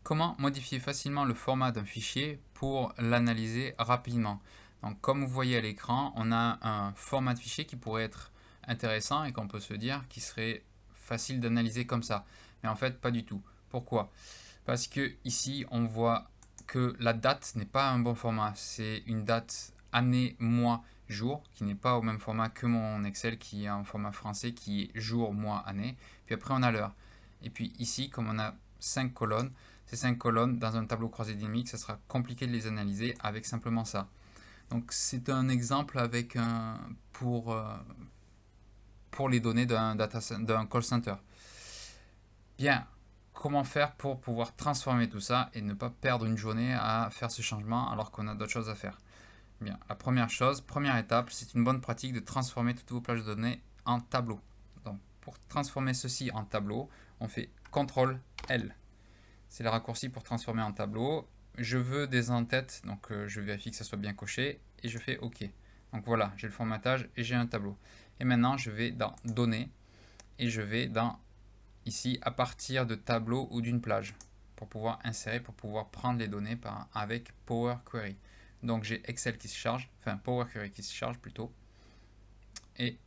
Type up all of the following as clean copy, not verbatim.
Comment modifier facilement le format d'un fichier pour l'analyser rapidement? Donc, comme vous voyez à l'écran, on a un format de fichier qui pourrait être intéressant et qu'on peut se dire qui serait facile d'analyser comme ça. Mais en fait, pas du tout. Pourquoi? Parce que ici, on voit que la date n'est pas un bon format. C'est une date année, mois, jour, qui n'est pas au même format que mon Excel qui est un format français qui est jour, mois, année. Puis après, on a l'heure. Et puis ici, comme on a 5 colonnes, ces 5 colonnes dans un tableau croisé dynamique, ça sera compliqué de les analyser avec simplement ça. Donc c'est un exemple avec pour les données d'un call center. Bien, comment faire pour pouvoir transformer tout ça et ne pas perdre une journée à faire ce changement alors qu'on a d'autres choses à faire? Bien, la première chose, première étape, c'est une bonne pratique de transformer toutes vos plages de données en tableau. Donc pour transformer ceci en tableau, on fait CTRL L. C'est le raccourci pour transformer en tableau. Je veux des en-têtes, donc je vérifie que ça soit bien coché et je fais OK. Donc voilà, j'ai le formatage et j'ai un tableau. Et maintenant, je vais dans Données et je vais dans ici à partir de tableau ou d'une plage pour pouvoir insérer, pour pouvoir prendre les données avec Power Query. Donc j'ai Excel qui se charge, enfin Power Query qui se charge plutôt, et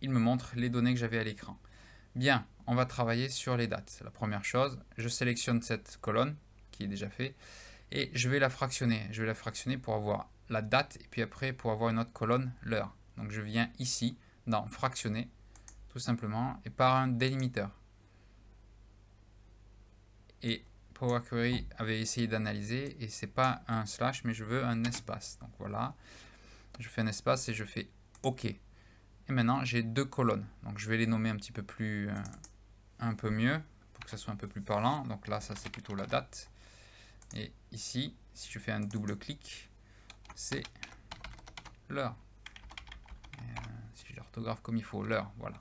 il me montre les données que j'avais à l'écran. Bien, on va travailler sur les dates. La première chose, je sélectionne cette colonne qui est déjà fait et je vais la fractionner. Je vais la fractionner pour avoir la date et puis après pour avoir une autre colonne, l'heure. Donc je viens ici dans fractionner tout simplement et par un délimiteur. Et Power Query avait essayé d'analyser et c'est pas un slash mais je veux un espace. Donc voilà, je fais un espace et je fais OK. Et maintenant j'ai deux colonnes. Donc je vais les nommer un petit peu plus un peu mieux pour que ça soit un peu plus parlant. Donc là, ça c'est plutôt la date. Et ici, si je fais un double clic, c'est l'heure. Si je l'orthographe comme il faut, l'heure, voilà.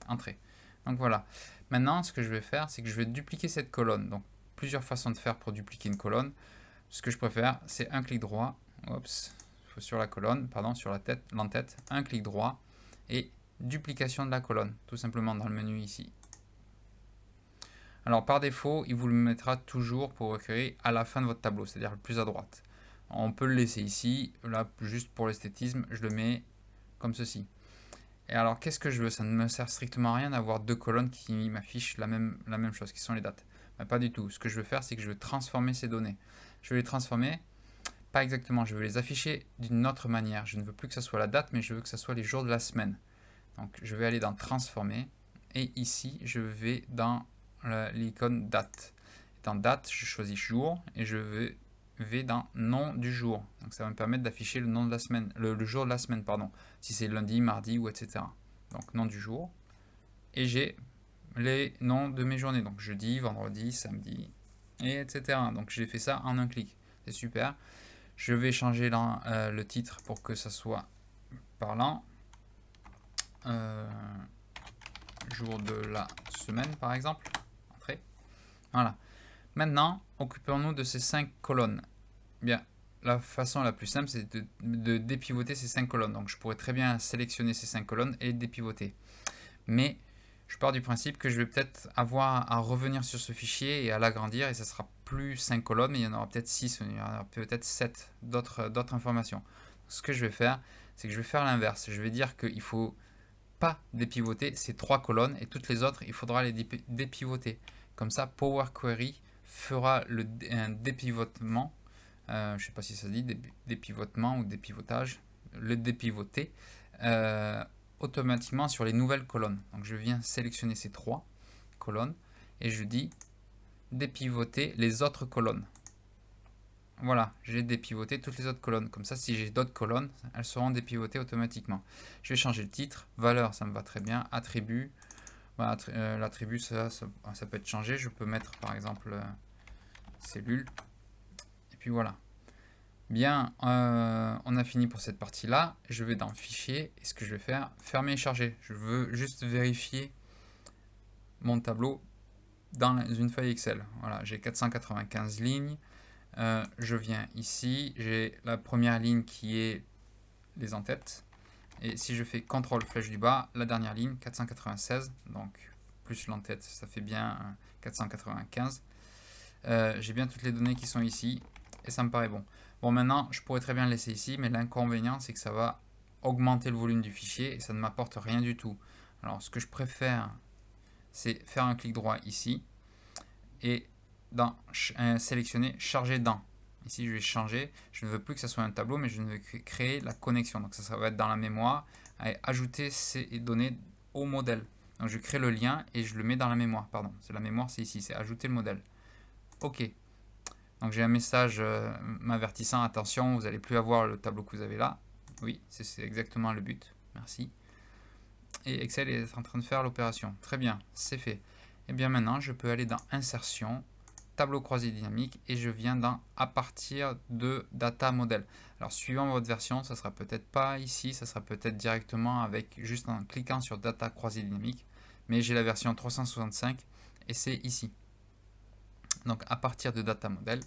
Entrée. Donc voilà. Maintenant, ce que je vais faire, c'est que je vais dupliquer cette colonne. Donc plusieurs façons de faire pour dupliquer une colonne. Ce que je préfère, c'est un clic droit. Oups, sur la colonne, pardon, sur la tête, l'entête, un clic droit et duplication de la colonne, tout simplement dans le menu ici. Alors par défaut, il vous le mettra toujours pour recréer à la fin de votre tableau, c'est-à-dire le plus à droite. On peut le laisser ici, là juste pour l'esthétisme, je le mets comme ceci. Et alors qu'est-ce que je veux? Ça ne me sert strictement à rien d'avoir deux colonnes qui m'affichent la même chose, qui sont les dates. Ben, pas du tout. Ce que je veux faire, c'est que je veux transformer ces données. Je veux les transformer, pas exactement, je veux les afficher d'une autre manière. Je ne veux plus que ce soit la date, mais je veux que ce soit les jours de la semaine. Donc je vais aller dans transformer, et ici je vais dans l'icône date. Dans date, je choisis jour et je vais dans nom du jour. Donc ça va me permettre d'afficher le nom de la semaine, le jour de la semaine, pardon. Si c'est lundi, mardi ou etc. Donc nom du jour. Et j'ai les noms de mes journées. Donc jeudi, vendredi, samedi, et etc. Donc j'ai fait ça en un clic. C'est super. Je vais changer le titre pour que ça soit parlant. Jour de la semaine par exemple. Entrée. Voilà. Maintenant, occupons-nous de ces 5 colonnes. Bien, la façon la plus simple, c'est de dépivoter ces 5 colonnes. Donc je pourrais très bien sélectionner ces 5 colonnes et les dépivoter. Mais je pars du principe que je vais peut-être avoir à revenir sur ce fichier et à l'agrandir, et ça sera plus 5 colonnes, mais il y en aura peut-être 6, il y en aura peut-être 7 d'autres informations. Ce que je vais faire, c'est que je vais faire l'inverse. Je vais dire qu'il faut pas dépivoter ces 3 colonnes et toutes les autres, il faudra les dépivoter. Comme ça, Power Query fera un dépivotement. Je ne sais pas si ça se dit dépivotement ou dépivotage. Le dépivoter automatiquement sur les nouvelles colonnes. Donc je viens sélectionner ces 3 colonnes et je dis dépivoter les autres colonnes. Voilà, j'ai dépivoté toutes les autres colonnes. Comme ça, si j'ai d'autres colonnes, elles seront dépivotées automatiquement. Je vais changer le titre. Valeur, ça me va très bien. Attribut. Voilà, l'attribut, ça peut être changé. Je peux mettre, par exemple, cellule. Et puis voilà. Bien, on a fini pour cette partie-là. Je vais dans Fichier. Et ce que je vais faire, fermer et charger. Je veux juste vérifier mon tableau dans une feuille Excel. Voilà, j'ai 495 lignes. Je viens ici, j'ai la première ligne qui est les en-têtes. Et si je fais CTRL flèche du bas, la dernière ligne, 496, donc plus l'en-tête, ça fait bien 495. J'ai bien toutes les données qui sont ici et ça me paraît bon. Bon, maintenant, je pourrais très bien le laisser ici, mais l'inconvénient, c'est que ça va augmenter le volume du fichier et ça ne m'apporte rien du tout. Alors, ce que je préfère, c'est faire un clic droit ici et sélectionner charger dans. Ici, je vais changer. Je ne veux plus que ça soit un tableau, mais je veux créer la connexion. Donc, ça va être dans la mémoire et ajouter ces données au modèle. Donc, je crée le lien et je le mets dans la mémoire. Pardon, c'est la mémoire, c'est ici, c'est ajouter le modèle. OK. Donc, j'ai un message m'avertissant, attention, vous n'allez plus avoir le tableau que vous avez là. Oui, c'est exactement le but. Merci. Et Excel est en train de faire l'opération. Très bien, c'est fait. Et bien maintenant, je peux aller dans Insertion, Tableau croisé dynamique et je viens dans à partir de Data Model. Alors suivant votre version, ça sera peut-être pas ici, ça sera peut-être directement avec juste en cliquant sur Data croisé dynamique. Mais j'ai la version 365 et c'est ici. Donc à partir de Data Model,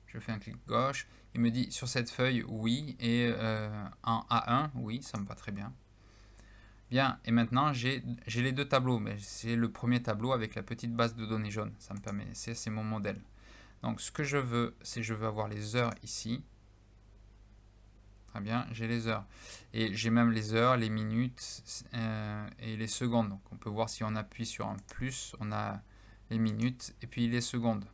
je fais un clic gauche. Il me dit sur cette feuille oui et en A1 oui, ça me va très bien. Bien, et maintenant j'ai les deux tableaux, mais c'est le premier tableau avec la petite base de données jaune. Ça me permet, c'est mon modèle. Donc ce que je veux, c'est je veux avoir les heures ici. Très bien, j'ai les heures. Et j'ai même les heures, les minutes et les secondes. Donc on peut voir si on appuie sur un plus, on a les minutes et puis les secondes.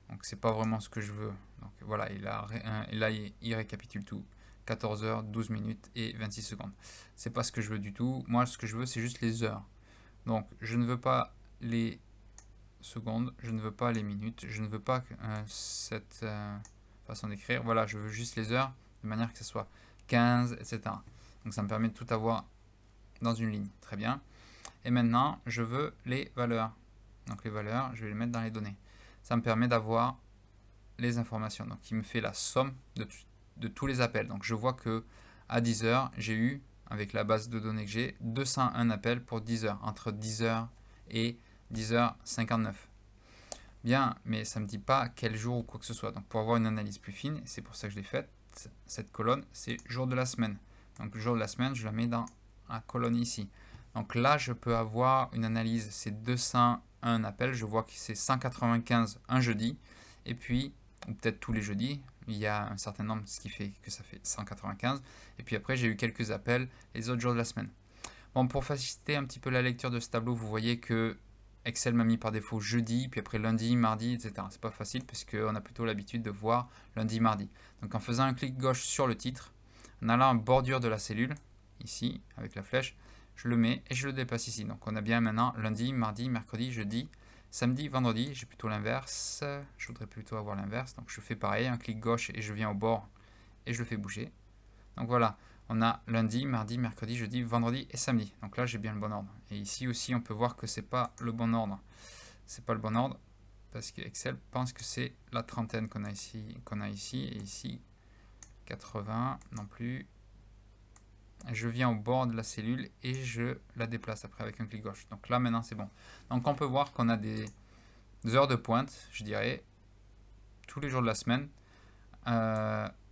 Donc c'est pas vraiment ce que je veux. Donc voilà, et là il récapitule tout. 14 heures, 12 minutes et 26 secondes. C'est pas ce que je veux du tout. Moi, ce que je veux, c'est juste les heures. Donc, je ne veux pas les secondes, je ne veux pas les minutes, je ne veux pas cette façon d'écrire. Voilà, je veux juste les heures de manière que ce soit 15, etc. Donc, ça me permet de tout avoir dans une ligne. Très bien. Et maintenant, je veux les valeurs. Donc, les valeurs, je vais les mettre dans les données. Ça me permet d'avoir les informations. Donc, il me fait la somme de tous les appels. Donc je vois que à 10 heures, j'ai eu, avec la base de données que j'ai, 201 appels pour 10 heures, entre 10 heures et 10h59. Bien, mais ça ne me dit pas quel jour ou quoi que ce soit. Donc pour avoir une analyse plus fine, c'est pour ça que je l'ai faite, cette colonne, c'est jour de la semaine. Donc le jour de la semaine, je la mets dans la colonne ici. Donc là, je peux avoir une analyse, c'est 201 appels, je vois que c'est 195 un jeudi, et puis, ou peut-être tous les jeudis, il y a un certain nombre, ce qui fait que ça fait 195. Et puis après, j'ai eu quelques appels les autres jours de la semaine. Bon, pour faciliter un petit peu la lecture de ce tableau, vous voyez que Excel m'a mis par défaut jeudi, puis après lundi, mardi, etc. C'est pas facile puisqu'on a plutôt l'habitude de voir lundi, mardi. Donc en faisant un clic gauche sur le titre, en allant en bordure de la cellule, ici, avec la flèche, je le mets et je le déplace ici. Donc on a bien maintenant lundi, mardi, mercredi, jeudi, samedi, vendredi, j'ai plutôt l'inverse. Je voudrais plutôt avoir l'inverse. Donc je fais pareil, un clic gauche et je viens au bord et je le fais bouger. Donc voilà, on a lundi, mardi, mercredi, jeudi, vendredi et samedi. Donc là, j'ai bien le bon ordre. Et ici aussi, on peut voir que c'est pas le bon ordre. C'est pas le bon ordre parce que Excel pense que c'est la trentaine qu'on a ici et ici 80 non plus. Je viens au bord de la cellule et je la déplace après avec un clic gauche. Donc là maintenant c'est bon. Donc on peut voir qu'on a des heures de pointe, je dirais, tous les jours de la semaine,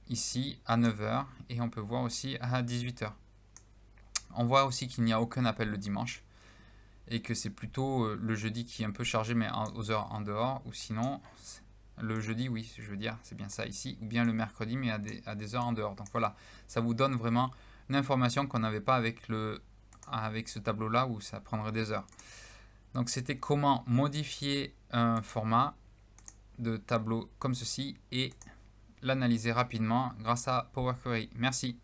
ici à 9 h et on peut voir aussi à 18 h. On voit aussi qu'il n'y a aucun appel le dimanche et que c'est plutôt le jeudi qui est un peu chargé mais aux heures en dehors, ou sinon le jeudi, oui, je veux dire, c'est bien ça ici, ou bien le mercredi mais à des heures en dehors. Donc voilà, ça vous donne vraiment une information qu'on n'avait pas avec ce tableau là où ça prendrait des heures. Donc c'était comment modifier un format de tableau comme ceci et l'analyser rapidement grâce à Power Query. Merci.